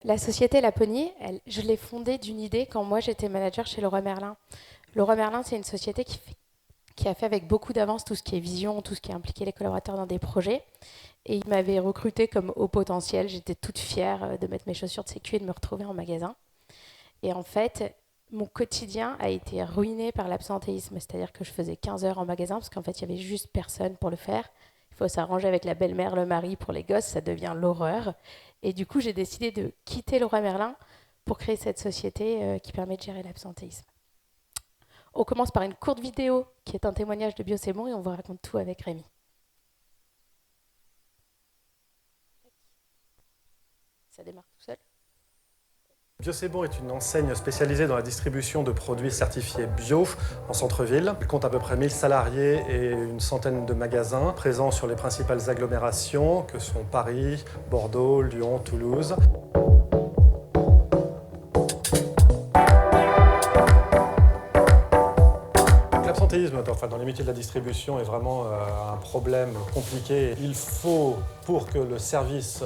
La société Laponie, je l'ai fondée d'une idée quand moi j'étais manager chez Leroy Merlin. Leroy Merlin, c'est une société qui a fait avec beaucoup d'avance tout ce qui est vision, tout ce qui a impliqué les collaborateurs dans des projets. Et il m'avait recruté comme haut potentiel. J'étais toute fière de mettre mes chaussures de sécu et de me retrouver en magasin. Et en fait, mon quotidien a été ruiné par l'absentéisme. C'est-à-dire que je faisais 15 heures en magasin parce qu'en fait, il n'y avait juste personne pour le faire. Il faut s'arranger avec la belle-mère, le mari pour les gosses, ça devient l'horreur. Et du coup, j'ai décidé de quitter Leroy Merlin pour créer cette société qui permet de gérer l'absentéisme. On commence par une courte vidéo qui est un témoignage de Bio C'est Bon et on vous raconte tout avec Rémi. Ça démarre tout seul. Bio C'est Bon est une enseigne spécialisée dans la distribution de produits certifiés bio en centre-ville. Elle compte à peu près 1000 salariés et une centaine de magasins présents sur les principales agglomérations que sont Paris, Bordeaux, Lyon, Toulouse. L'absentéisme dans les métiers de la distribution est vraiment un problème compliqué. Il faut, pour que le service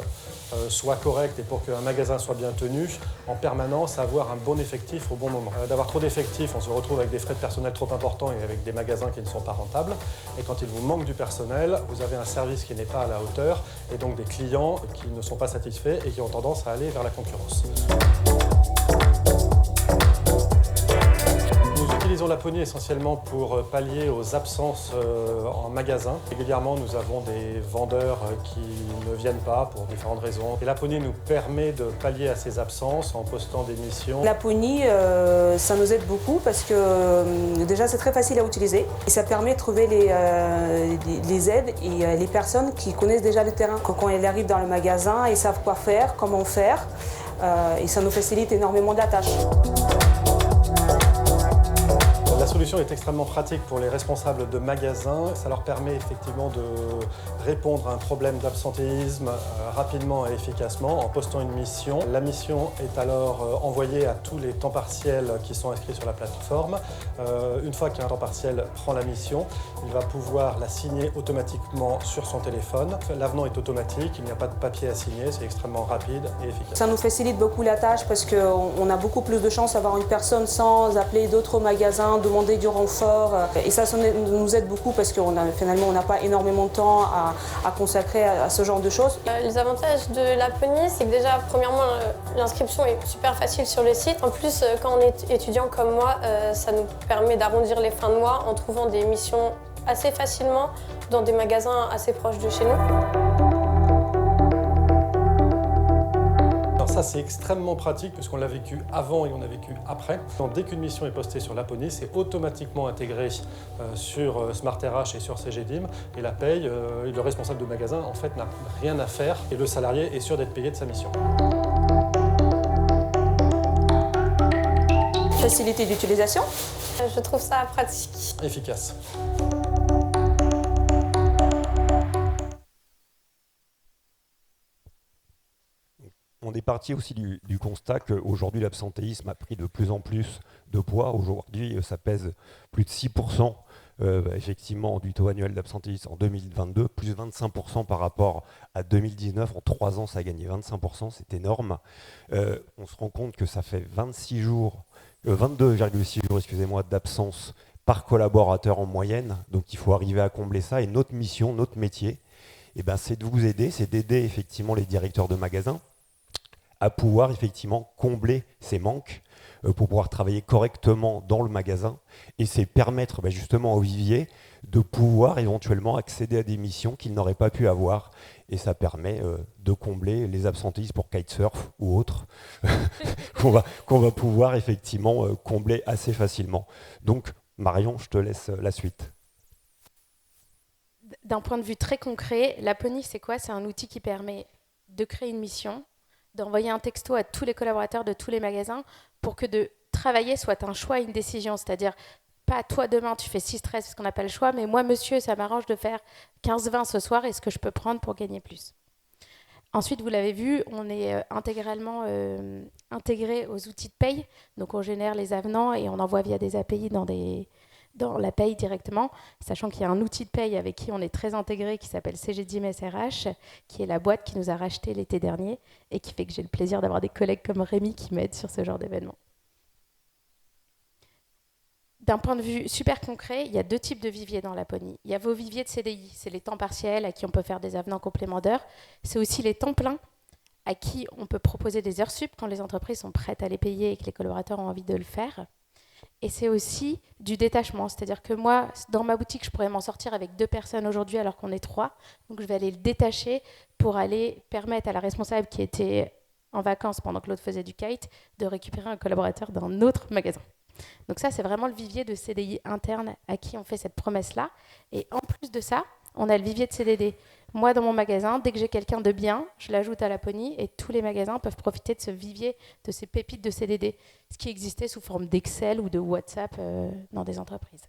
soit correct et pour qu'un magasin soit bien tenu, en permanence avoir un bon effectif au bon moment. D'avoir trop d'effectifs, on se retrouve avec des frais de personnel trop importants et avec des magasins qui ne sont pas rentables. Et quand il vous manque du personnel, vous avez un service qui n'est pas à la hauteur et donc des clients qui ne sont pas satisfaits et qui ont tendance à aller vers la concurrence. Nous utilisons Laponie essentiellement pour pallier aux absences en magasin. Régulièrement, nous avons des vendeurs qui ne viennent pas pour différentes raisons. Et Laponie nous permet de pallier à ces absences en postant des missions. Laponie, ça nous aide beaucoup parce que déjà c'est très facile à utiliser et ça permet de trouver les aides et les personnes qui connaissent déjà le terrain. Quand elles arrivent dans le magasin, ils savent quoi faire, comment faire et ça nous facilite énormément la tâche. La solution est extrêmement pratique pour les responsables de magasins. Ça leur permet effectivement de répondre à un problème d'absentéisme rapidement et efficacement en postant une mission. La mission est alors envoyée à tous les temps partiels qui sont inscrits sur la plateforme. Une fois qu'un temps partiel prend la mission, il va pouvoir la signer automatiquement sur son téléphone. L'avenant est automatique, il n'y a pas de papier à signer, c'est extrêmement rapide et efficace. Ça nous facilite beaucoup la tâche parce qu'on a beaucoup plus de chances d'avoir une personne sans appeler d'autres magasins, demander du renfort. Et ça nous aide beaucoup parce qu'on finalement on n'a pas énormément de temps à consacrer à ce genre de choses. Les avantages de Laponie, c'est que déjà, premièrement, l'inscription est super facile sur le site. En plus, quand on est étudiant comme moi, ça nous permet d'arrondir les fins de mois en trouvant des missions assez facilement dans des magasins assez proches de chez nous. Alors ça, c'est extrêmement pratique puisqu'on l'a vécu avant et on a vécu après. Donc, dès qu'une mission est postée sur Laponie, c'est automatiquement intégré sur Smart RH et sur CGDIM. Et la paye, le responsable de magasin, en fait, n'a rien à faire et le salarié est sûr d'être payé de sa mission. Facilité d'utilisation. Je trouve ça pratique. Efficace. On est parti aussi du constat qu'aujourd'hui, l'absentéisme a pris de plus en plus de poids. Aujourd'hui, ça pèse plus de 6% effectivement du taux annuel d'absentéisme en 2022, plus 25% par rapport à 2019. En 3 ans, ça a gagné 25%, c'est énorme. On se rend compte que ça fait 22,6 jours excusez-moi, d'absence par collaborateur en moyenne. Donc il faut arriver à combler ça. Et notre mission, notre métier, c'est de vous aider, c'est d'aider effectivement les directeurs de magasins à pouvoir effectivement combler ces manques pour pouvoir travailler correctement dans le magasin et c'est permettre justement aux viviers de pouvoir éventuellement accéder à des missions qu'ils n'auraient pas pu avoir et ça permet de combler les absentéismes pour kitesurf ou autres qu'on va pouvoir effectivement combler assez facilement. Donc Marion, je te laisse la suite. D'un point de vue très concret, Laponie, c'est quoi ? C'est un outil qui permet de créer une mission, d'envoyer un texto à tous les collaborateurs de tous les magasins pour que de travailler soit un choix et une décision. C'est-à-dire, pas toi demain, tu fais 6-13 parce qu'on n'a pas le choix, mais moi, monsieur, ça m'arrange de faire 15-20 ce soir, est-ce que je peux prendre pour gagner plus ? Ensuite, vous l'avez vu, on est intégralement intégré aux outils de paye. Donc, on génère les avenants et on envoie via des API dans dans la paye directement, sachant qu'il y a un outil de paye avec qui on est très intégré qui s'appelle CGDIM SRH, qui est la boîte qui nous a racheté l'été dernier et qui fait que j'ai le plaisir d'avoir des collègues comme Rémi qui m'aident sur ce genre d'événement. D'un point de vue super concret, il y a 2 types de viviers dans Laponie. Il y a vos viviers de CDI, c'est les temps partiels à qui on peut faire des avenants complémentaires. C'est aussi les temps pleins à qui on peut proposer des heures sup quand les entreprises sont prêtes à les payer et que les collaborateurs ont envie de le faire. Et c'est aussi du détachement, c'est-à-dire que moi, dans ma boutique, je pourrais m'en sortir avec 2 personnes aujourd'hui alors qu'on est 3. Donc je vais aller le détacher pour aller permettre à la responsable qui était en vacances pendant que l'autre faisait du kite de récupérer un collaborateur d'un autre magasin. Donc ça, c'est vraiment le vivier de CDI interne à qui on fait cette promesse-là. Et en plus de ça, on a le vivier de CDD. Moi, dans mon magasin, dès que j'ai quelqu'un de bien, je l'ajoute à Laponie et tous les magasins peuvent profiter de ce vivier, de ces pépites de CDD, ce qui existait sous forme d'Excel ou de WhatsApp dans des entreprises.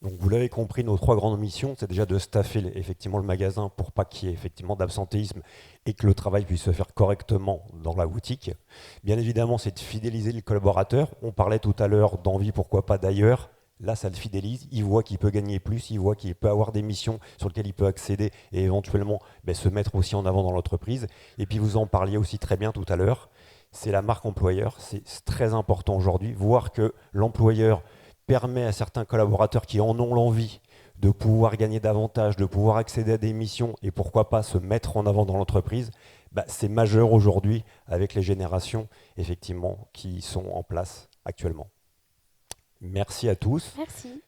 Donc vous l'avez compris, nos 3 grandes missions, c'est déjà de staffer effectivement le magasin pour pas qu'il y ait effectivement d'absentéisme et que le travail puisse se faire correctement dans la boutique. Bien évidemment, c'est de fidéliser le collaborateur. On parlait tout à l'heure d'envie, pourquoi pas d'ailleurs. Là, ça le fidélise, il voit qu'il peut gagner plus, il voit qu'il peut avoir des missions sur lesquelles il peut accéder et éventuellement se mettre aussi en avant dans l'entreprise. Et puis vous en parliez aussi très bien tout à l'heure, c'est la marque employeur, c'est très important aujourd'hui, voir que l'employeur permet à certains collaborateurs qui en ont l'envie de pouvoir gagner davantage, de pouvoir accéder à des missions et pourquoi pas se mettre en avant dans l'entreprise, c'est majeur aujourd'hui avec les générations effectivement qui sont en place actuellement. Merci à tous. Merci.